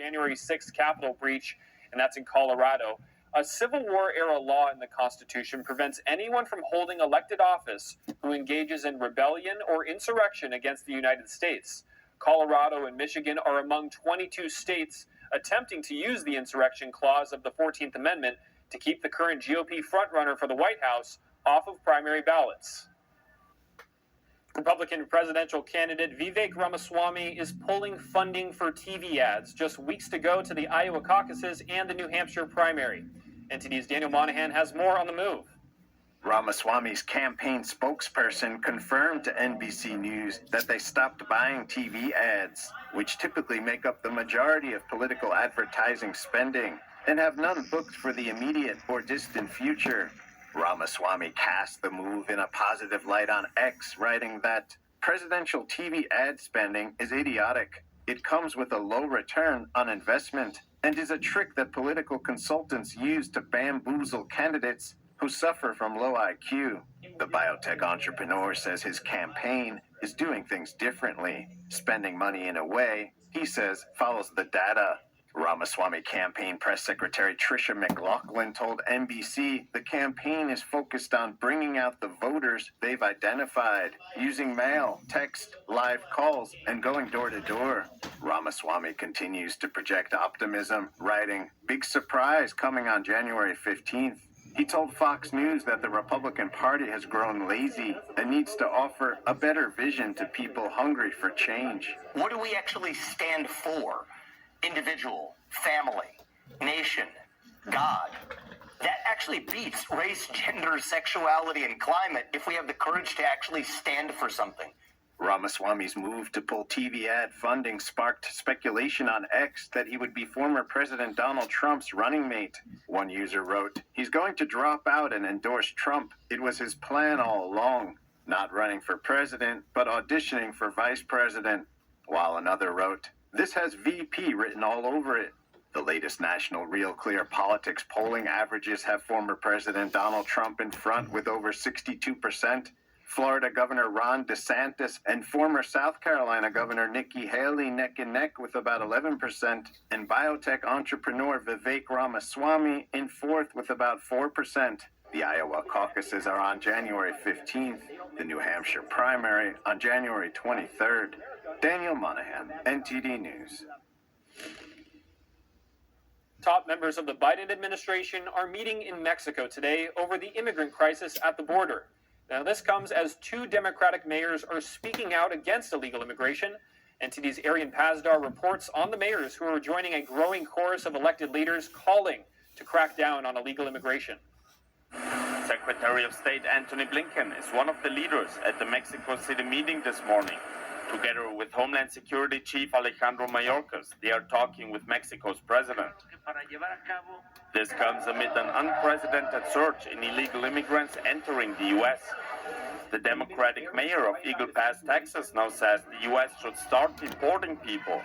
January 6th Capitol breach, and that's in Colorado. A Civil War-era law in the Constitution prevents anyone from holding elected office who engages in rebellion or insurrection against the United States. Colorado and Michigan are among 22 states attempting to use the insurrection clause of the 14th Amendment to keep the current GOP frontrunner for the White House off of primary ballots. Republican presidential candidate Vivek Ramaswamy is pulling funding for TV ads just weeks to go to the Iowa caucuses and the New Hampshire primary. NTD's Daniel Monahan has more on the move. Ramaswamy's campaign spokesperson confirmed to NBC News that they stopped buying TV ads, which typically make up the majority of political advertising spending, and have none booked for the immediate or distant future. Ramaswamy cast the move in a positive light on X, writing that presidential TV ad spending is idiotic. It comes with a low return on investment and is a trick that political consultants use to bamboozle candidates who suffer from low IQ. The biotech entrepreneur says his campaign is doing things differently, spending money in a way he says follows the data. Ramaswamy campaign press secretary Tricia McLaughlin told NBC the campaign is focused on bringing out the voters they've identified, using mail, text, live calls, and going door to door. Ramaswamy continues to project optimism, writing, "Big surprise coming on January 15th. He told Fox News that the Republican Party has grown lazy and needs to offer a better vision to people hungry for change. What do we actually stand for? Individual, family, nation, God. That actually beats race, gender, sexuality, and climate if we have the courage to actually stand for something." Ramaswamy's move to pull TV ad funding sparked speculation on X that he would be former President Donald Trump's running mate. One user wrote, "He's going to drop out and endorse Trump. It was his plan all along. Not running for president, but auditioning for vice president." While another wrote, "This has VP written all over it." The latest national Real Clear Politics polling averages have former President Donald Trump in front with over 62%. Florida Governor Ron DeSantis and former South Carolina Governor Nikki Haley neck and neck with about 11%, and biotech entrepreneur Vivek Ramaswamy in fourth with about 4%. The Iowa caucuses are on January 15th, the New Hampshire primary on January 23rd. Daniel Monahan, NTD News. Top members of the Biden administration are meeting in Mexico today over the immigrant crisis at the border. Now, this comes as two Democratic mayors are speaking out against illegal immigration. NTD's Arian Pazdar reports on the mayors who are joining a growing chorus of elected leaders calling to crack down on illegal immigration. Secretary of State Antony Blinken is one of the leaders at the Mexico City meeting this morning. Together with Homeland Security Chief Alejandro Mayorkas, they are talking with Mexico's president. This comes amid an unprecedented surge in illegal immigrants entering the U.S. The Democratic mayor of Eagle Pass, Texas, now says the U.S. should start deporting people,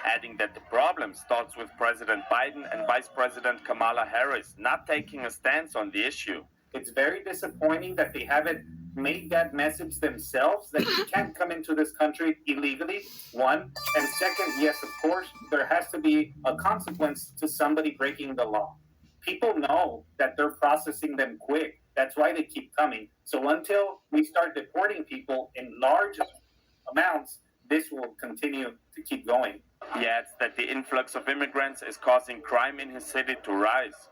adding that the problem starts with President Biden and Vice President Kamala Harris not taking a stance on the issue. It's very disappointing that they haven't made that message themselves, that you can't come into this country illegally, one. And second, yes, of course, there has to be a consequence to somebody breaking the law. People know that they're processing them quick. That's why they keep coming. So until we start deporting people in large amounts, this will continue to keep going. He adds that the influx of immigrants is causing crime in his city to rise.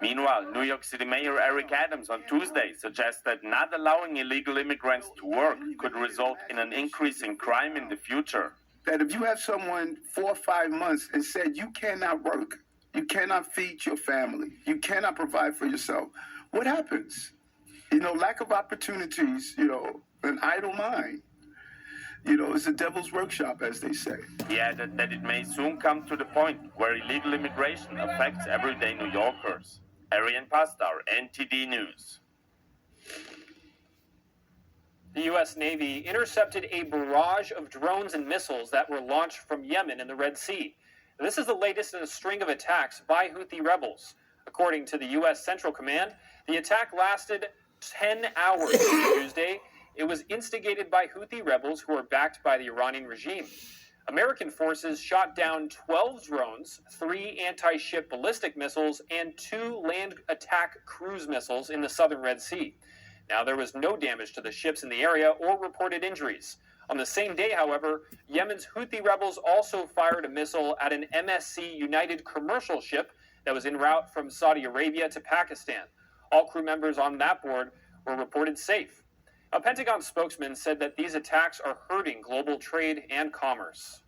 Meanwhile, New York City Mayor Eric Adams on Tuesday suggested not allowing illegal immigrants to work could result in an increase in crime in the future. That if you have someone 4 or 5 months and said you cannot work, you cannot feed your family, you cannot provide for yourself, what happens? Lack of opportunities, an idle mind. It's a devil's workshop, as they say. He added that it may soon come to the point where illegal immigration affects everyday New Yorkers. Arian Pazdar, NTD News. The U.S. Navy intercepted a barrage of drones and missiles that were launched from Yemen in the Red Sea. This is the latest in a string of attacks by Houthi rebels. According to the U.S. Central Command, the attack lasted 10 hours Tuesday. It was instigated by Houthi rebels who are backed by the Iranian regime. American forces shot down 12 drones, 3 anti-ship ballistic missiles, and 2 land attack cruise missiles in the southern Red Sea. Now, there was no damage to the ships in the area or reported injuries. On the same day, however, Yemen's Houthi rebels also fired a missile at an MSC United commercial ship that was en route from Saudi Arabia to Pakistan. All crew members on that board were reported safe. A Pentagon spokesman said that these attacks are hurting global trade and commerce.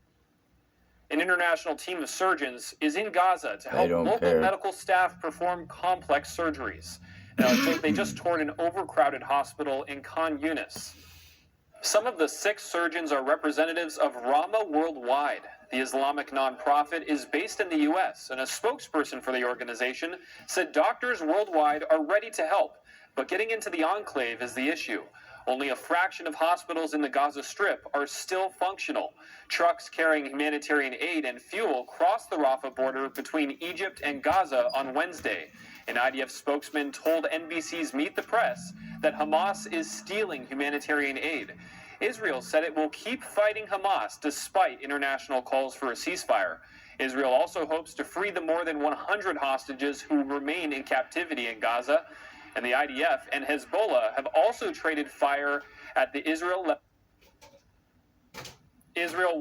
An international team of surgeons is in Gaza to help local medical staff perform complex surgeries. They just toured an overcrowded hospital in Khan Yunis. Some of the 6 surgeons are representatives of Rama Worldwide. The Islamic nonprofit is based in the U.S., and a spokesperson for the organization said doctors worldwide are ready to help, but getting into the enclave is the issue. Only a fraction of hospitals in the Gaza Strip are still functional. Trucks carrying humanitarian aid and fuel crossed the Rafah border between Egypt and Gaza on Wednesday. An IDF spokesman told NBC's Meet the Press that Hamas is stealing humanitarian aid. Israel said it will keep fighting Hamas despite international calls for a ceasefire. Israel also hopes to free the more than 100 hostages who remain in captivity in Gaza. And the IDF and Hezbollah have also traded fire at the Israel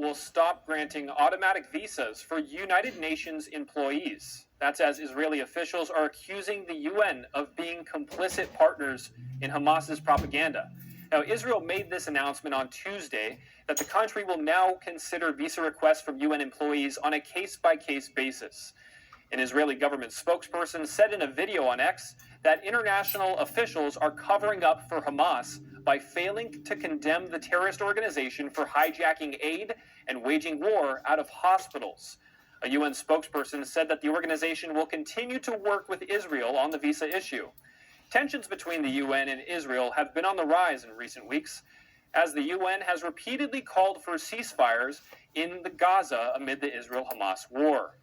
will stop granting automatic visas for United Nations employees. That's as Israeli officials are accusing the UN of being complicit partners in Hamas's propaganda. Now, Israel made this announcement on Tuesday that the country will now consider visa requests from UN employees on a case-by-case basis. An Israeli government spokesperson said in a video on X that international officials are covering up for Hamas by failing to condemn the terrorist organization for hijacking aid and waging war out of hospitals. A UN spokesperson said that the organization will continue to work with Israel on the visa issue. Tensions between the UN and Israel have been on the rise in recent weeks, as the UN has repeatedly called for ceasefires in the Gaza amid the Israel-Hamas war.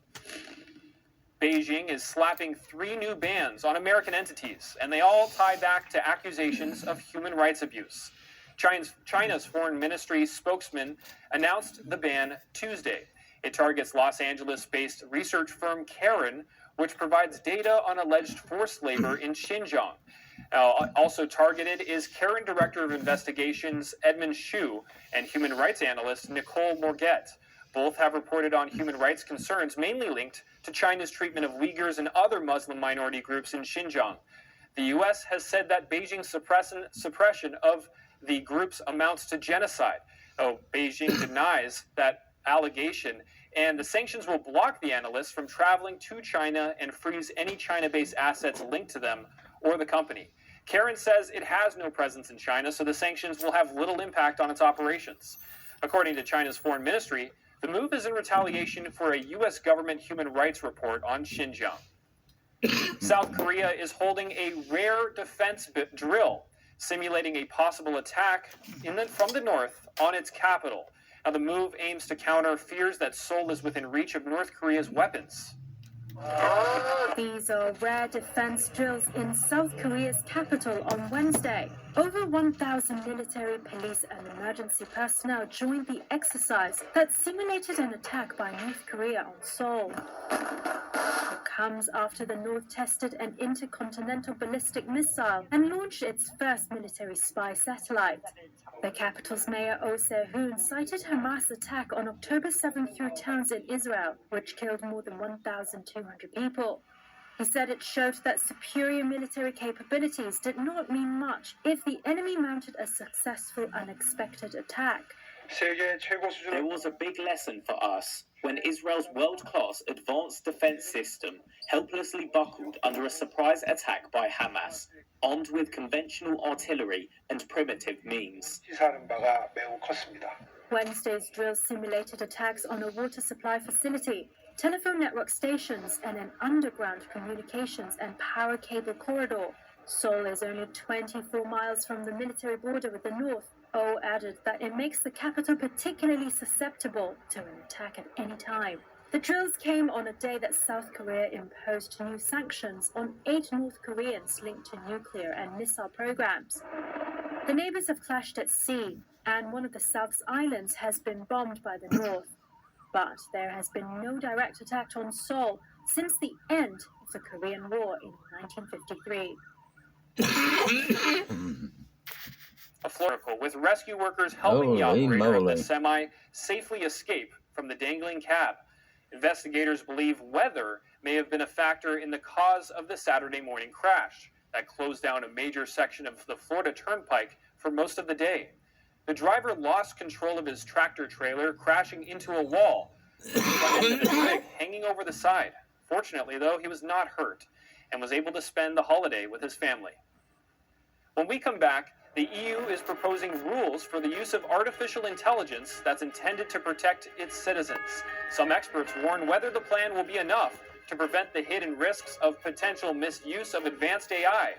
Beijing is slapping 3 new bans on American entities, and they all tie back to accusations of human rights abuse. China's foreign ministry spokesman announced the ban Tuesday. It targets Los Angeles-based research firm Karen, which provides data on alleged forced labor in Xinjiang. Also targeted is Karen Director of Investigations Edmund Hsu and human rights analyst Nicole Morget. Both have reported on human rights concerns mainly linked to China's treatment of Uyghurs and other Muslim minority groups in Xinjiang. The U.S. has said that Beijing's suppression of the groups amounts to genocide. Beijing denies that allegation, and the sanctions will block the analysts from traveling to China and freeze any China-based assets linked to them or the company. Karen says it has no presence in China, so the sanctions will have little impact on its operations. According to China's foreign ministry, the move is in retaliation for a U.S. government human rights report on Xinjiang. South Korea is holding a rare defense drill, simulating a possible attack from the north on its capital. Now, the move aims to counter fears that Seoul is within reach of North Korea's weapons. These are rare defense drills in South Korea's capital on Wednesday. Over 1,000 military, police, and emergency personnel joined the exercise that simulated an attack by North Korea on Seoul. It comes after the North tested an intercontinental ballistic missile and launched its first military spy satellite. The capital's mayor Oh Se-hoon cited Hamas' attack on October 7th through towns in Israel, which killed more than 1,200 people. He said it showed that superior military capabilities did not mean much if the enemy mounted a successful unexpected attack. There was a big lesson for us when Israel's world-class advanced defense system helplessly buckled under a surprise attack by Hamas, armed with conventional artillery and primitive means. Wednesday's drills simulated attacks on a water supply facility, telephone network stations, and an underground communications and power cable corridor. Seoul is only 24 miles from the military border with the north. Oh added that it makes the capital particularly susceptible to an attack at any time. The drills came on a day that South Korea imposed new sanctions on 8 North Koreans linked to nuclear and missile programs. The neighbors have clashed at sea, and one of the South's islands has been bombed by the North. But there has been no direct attack on Seoul since the end of the Korean War in 1953. A Florida with rescue workers helping the Holy operator of moly. the semi safely escape from the dangling cab. Investigators believe weather may have been a factor in the cause of the Saturday morning crash that closed down a major section of the Florida Turnpike for most of the day. The driver lost control of his tractor trailer, crashing into a wall, with the end of his rig hanging over the side. Fortunately, though, he was not hurt and was able to spend the holiday with his family. When we come back, the EU is proposing rules for the use of artificial intelligence that's intended to protect its citizens. Some experts warn whether the plan will be enough to prevent the hidden risks of potential misuse of advanced AI.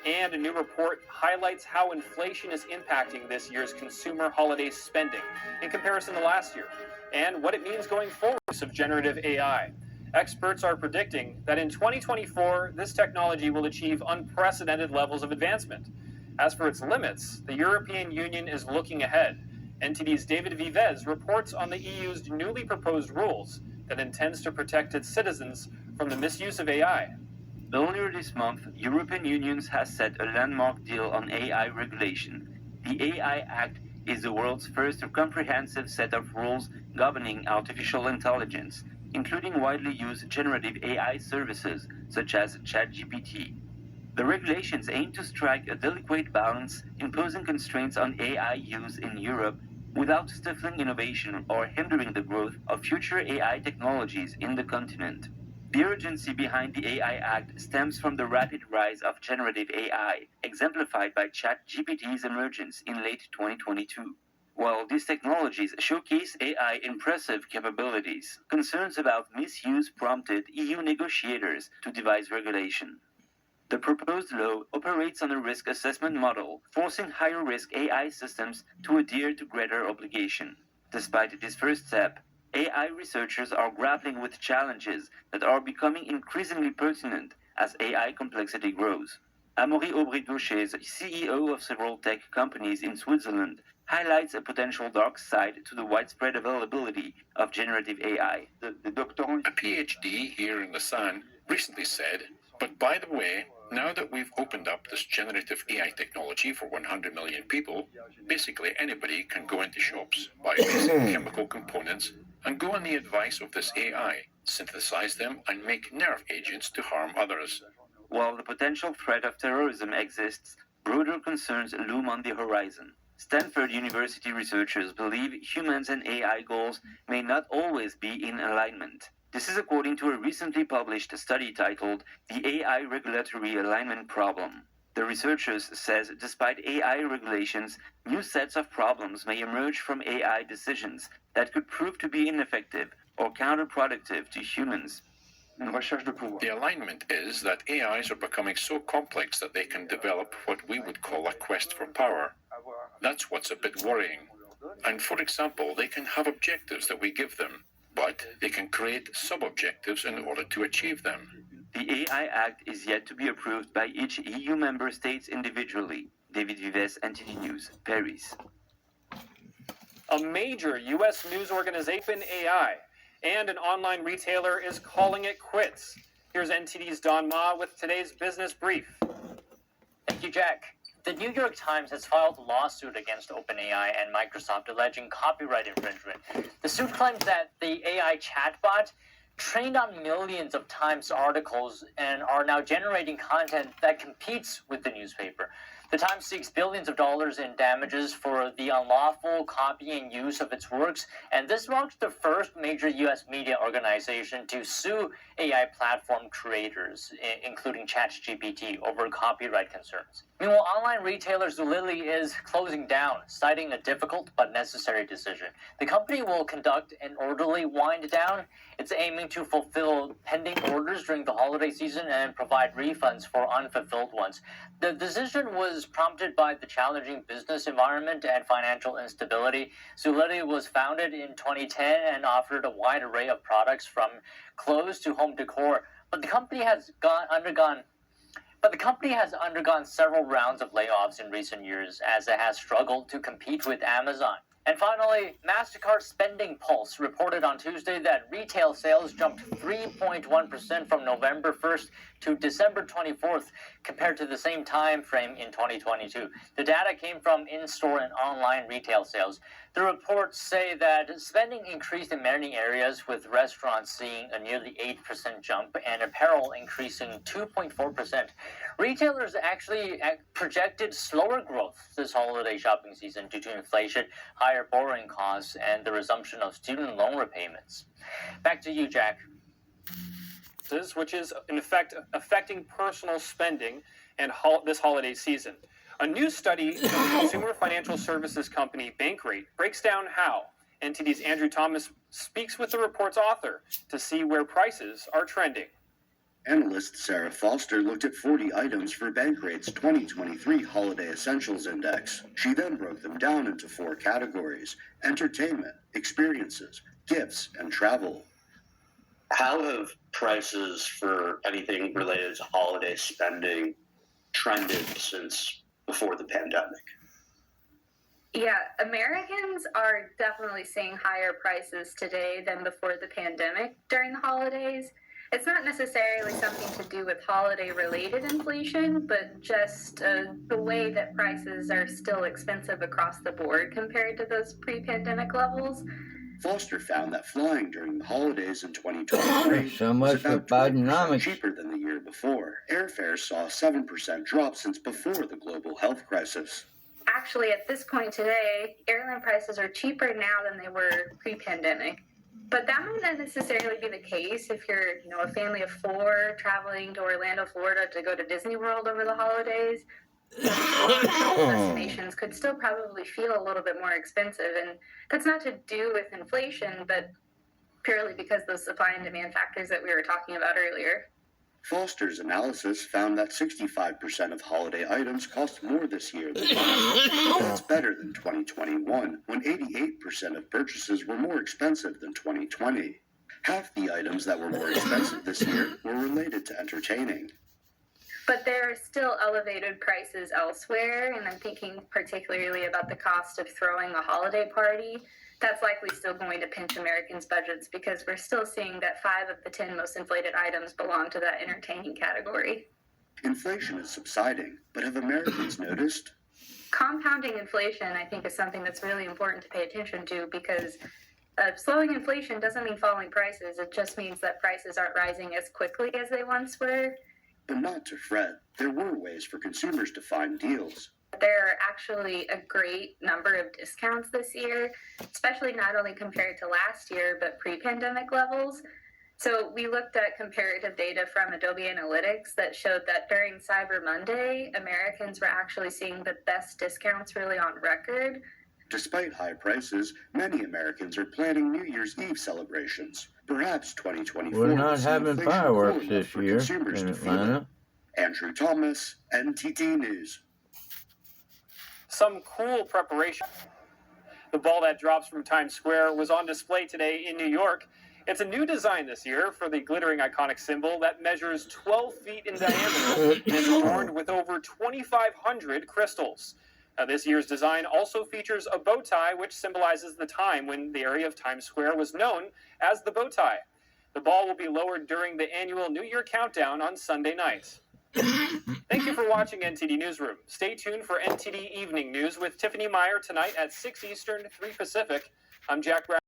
And a new report highlights how inflation is impacting this year's consumer holiday spending in comparison to last year, and what it means going forward of generative AI. Experts are predicting that in 2024, this technology will achieve unprecedented levels of advancement. As for its limits, the European Union is looking ahead. NTD's David Vives reports on the EU's newly proposed rules that intends to protect its citizens from the misuse of AI. Earlier this month, European Union has set a landmark deal on AI regulation. The AI Act is the world's first comprehensive set of rules governing artificial intelligence, including widely used generative AI services such as ChatGPT. The regulations aim to strike a delicate balance, imposing constraints on AI use in Europe without stifling innovation or hindering the growth of future AI technologies in the continent. The urgency behind the AI Act stems from the rapid rise of generative AI, exemplified by ChatGPT's emergence in late 2022. While these technologies showcase AI impressive capabilities, concerns about misuse prompted EU negotiators to devise regulation. The proposed law operates on a risk assessment model, forcing higher-risk AI systems to adhere to greater obligation. Despite this first step, AI researchers are grappling with challenges that are becoming increasingly pertinent as AI complexity grows. Amaury Aubry-Dauchet's CEO of several tech companies in Switzerland highlights a potential dark side to the widespread availability of generative AI. A PhD here in Lausanne recently said, "But by the way, now that we've opened up this generative AI technology for 100 million people, basically anybody can go into shops, buy basic chemical components, and go on the advice of this AI, synthesize them, and make nerve agents to harm others." While the potential threat of terrorism exists, broader concerns loom on the horizon. Stanford University researchers believe humans and AI goals may not always be in alignment. This is according to a recently published study titled The AI Regulatory Alignment Problem. The researchers says despite AI regulations, new sets of problems may emerge from AI decisions that could prove to be ineffective or counterproductive to humans. The alignment is that AIs are becoming so complex that they can develop what we would call a quest for power. That's what's a bit worrying. And for example, they can have objectives that we give them, but they can create sub-objectives in order to achieve them. The AI Act is yet to be approved by each EU member state individually. David Vives, NTD News, Paris. A major U.S. news organization, AI, and an online retailer is calling it quits. Here's NTD's Don Ma with today's business brief. Thank you, Jack. The New York Times has filed a lawsuit against OpenAI and Microsoft alleging copyright infringement. The suit claims that the AI chatbot trained on millions of Times articles and are now generating content that competes with the newspaper. The Times seeks billions of dollars in damages for the unlawful copy and use of its works, and this marks the first major U.S. media organization to sue AI platform creators, including ChatGPT, over copyright concerns. Meanwhile, online retailer Zulily is closing down, citing a difficult but necessary decision. The company will conduct an orderly wind down. It's aiming to fulfill pending orders during the holiday season and provide refunds for unfulfilled ones. The decision was prompted by the challenging business environment and financial instability. Zulily was founded in 2010 and offered a wide array of products from clothes to home decor, but the company has undergone several rounds of layoffs in recent years as it has struggled to compete with Amazon. And finally, MasterCard Spending Pulse reported on Tuesday that retail sales jumped 3.1% from November 1st to December 24th compared to the same time frame in 2022. The data came from in-store and online retail sales. The reports say that spending increased in many areas, with restaurants seeing a nearly 8% jump and apparel increasing 2.4%. Retailers actually projected slower growth this holiday shopping season due to inflation, higher borrowing costs, and the resumption of student loan repayments. Back to you, Jack. Which is, in effect, affecting personal spending and this holiday season. A new study from the consumer financial services company Bankrate breaks down how. NTD's Andrew Thomas speaks with the report's author to see where prices are trending. Analyst Sarah Foster looked at 40 items for Bankrate's 2023 Holiday Essentials Index. She then broke them down into 4 categories: entertainment, experiences, gifts, and travel. How have prices for anything related to holiday spending trended since before the pandemic? Yeah, Americans are definitely seeing higher prices today than before the pandemic during the holidays. It's not necessarily something to do with holiday-related inflation, but just the way that prices are still expensive across the board compared to those pre-pandemic levels. Foster found that flying during the holidays in 2023 So much was for about 20% Bidenomics. cheaper than the year before. Airfares saw a 7% drop since before the global health crisis. Actually, at this point today, airline prices are cheaper now than they were pre-pandemic. But that might not necessarily be the case if you're, a family of 4 traveling to Orlando, Florida to go to Disney World over the holidays. Destinations could still probably feel a little bit more expensive, and that's not to do with inflation, but purely because those supply and demand factors that we were talking about earlier. Foster's analysis found that 65% of holiday items cost more this year than last. That's better than 2021, when 88% of purchases were more expensive than 2020. Half the items that were more expensive this year were related to entertaining. But there are still elevated prices elsewhere, and I'm thinking particularly about the cost of throwing a holiday party. That's likely still going to pinch Americans' budgets because we're still seeing that 5 of the 10 most inflated items belong to that entertaining category. Inflation is subsiding, but have Americans noticed? Compounding inflation, I think, is something that's really important to pay attention to because slowing inflation doesn't mean falling prices. It just means that prices aren't rising as quickly as they once were. But not to fret. There were ways for consumers to find deals. There are actually a great number of discounts this year, especially not only compared to last year, but pre-pandemic levels. So we looked at comparative data from Adobe Analytics that showed that during Cyber Monday, Americans were actually seeing the best discounts really on record. Despite high prices, many Americans are planning New Year's Eve celebrations. Perhaps 2024 We're not will see having inflation fireworks cool this for year consumers in to feel it. Atlanta. Andrew Thomas, NTD News. Some cool preparation. The ball that drops from Times Square was on display today in New York. It's a new design this year for the glittering iconic symbol that measures 12 feet in diameter and is adorned with over 2,500 crystals. Now, this year's design also features a bow tie, which symbolizes the time when the area of Times Square was known as the bow tie. The ball will be lowered during the annual New Year countdown on Sunday night. Thank you for watching NTD Newsroom. Stay tuned for NTD Evening News with Tiffany Meyer tonight at 6 Eastern, 3 Pacific. I'm Jack Brown.